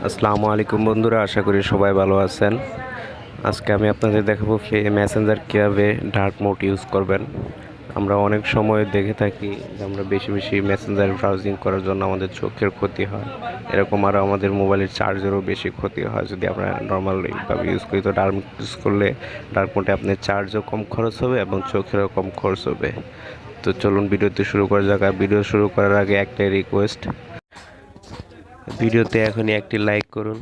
আসসালামু আলাইকুম বন্ধুরা, আশা করি সবাই ভালো আছেন। আজকে আমি আপনাদের দেখাবো মেসেঞ্জার কীভাবে ডার্ক মোড ইউজ করবেন। আমরা অনেক সময় দেখে থাকি যে আমরা বেশি বেশি মেসেঞ্জার ব্রাউজিং করার জন্য আমাদের চোখের ক্ষতি হয়, এরকম আরও আমাদের মোবাইলের চার্জেরও বেশি ক্ষতি হয় যদি আমরা নর্মালভাবে ইউজ করি। তো ডার্ক ইউজ করলে ডার্ক মোডে আপনার চার্জও কম খরচ হবে এবং চোখেরও কম খরচ হবে। তো চলুন ভিডিওতে শুরু করা যাক। আর ভিডিও শুরু করার আগে একটাই রিকোয়েস্ট, ভিডিওতে এখনই একটি লাইক করুন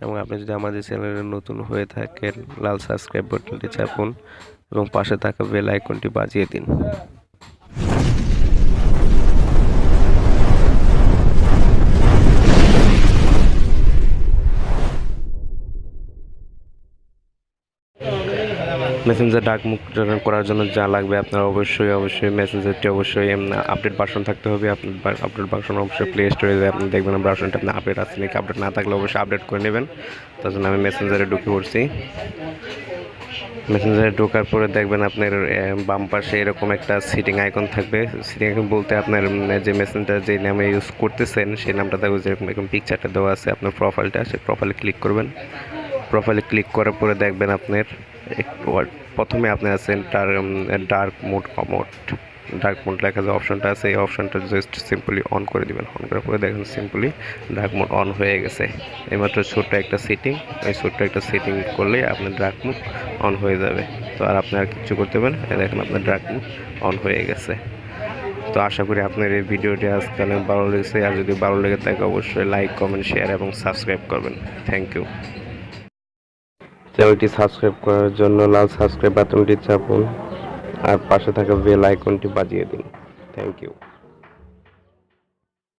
এবং আপনি যদি আমাদের চ্যানেলে নতুন হয়ে থাকেন লাল সাবস্ক্রাইব বাটনটি চাপুন এবং পাশে থাকা বেল আইকনটি বাজিয়ে দিন। মেসেঞ্জার ডার্ক মোড করার জন্য যা লাগবে আপনার অবশ্যই মেসেঞ্জারটি আপডেট ভার্সন থাকতে হবে। আপডেট ভার্সন অবশ্যই প্লে স্টোরে আপনি দেখবেন ভার্সনটা আপনার আপডেট আছে নাকি। আপডেট না থাকলে অবশ্যই আপডেট করে নেবেন। তার জন্য আমি মেসেঞ্জারে ঢুকে পড়ছি। মেসেঞ্জারে ঢোকার পরে দেখবেন আপনার বাম পাশে এরকম একটা সিটিং আইকন থাকবে। সিটিং আইকন বলতে আপনার যে মেসেঞ্জার যে নামে ইউজ করতেছেন সেই নামটা থাকবে, যেরকম এরকম পিকচারটা দেওয়া আছে আপনার প্রোফাইলটা, সেই প্রোফাইলে ক্লিক করবেন। প্রোফাইলে ক্লিক করার পরে দেখবেন আপনার প্রথমে আপনার আছেন ডার্ক মোড লেখা যে অপশনটা আছে, এই অপশনটা জাস্ট সিম্পলি অন করে দিবেন। অন করার পরে দেখেন সিম্পলি ডার্ক মোড অন হয়ে গেছে। এইমাত্র ছোট্ট একটা সেটিং, এই ছোট্ট একটা সেটিং করলেই আপনার ডার্ক মোড অন হয়ে যাবে। তো আর আপনি আর কিছু করতে পারেন, দেখেন আপনার ডার্ক মোড অন হয়ে গেছে। তো আশা করি আপনার এই ভিডিওটি আজকে অনেক ভালো লেগেছে। আর যদি ভালো লেগে থাকে অবশ্যই লাইক, কমেন্ট, শেয়ার এবং সাবস্ক্রাইব করবেন। Thank you. চ্যানেলটি সাবস্ক্রাইব করার জন্য লাল সাবস্ক্রাইব বাটনটি চাপুন আর পাশে থাকা বেল আইকনটি বাজিয়ে দিন। Thank you.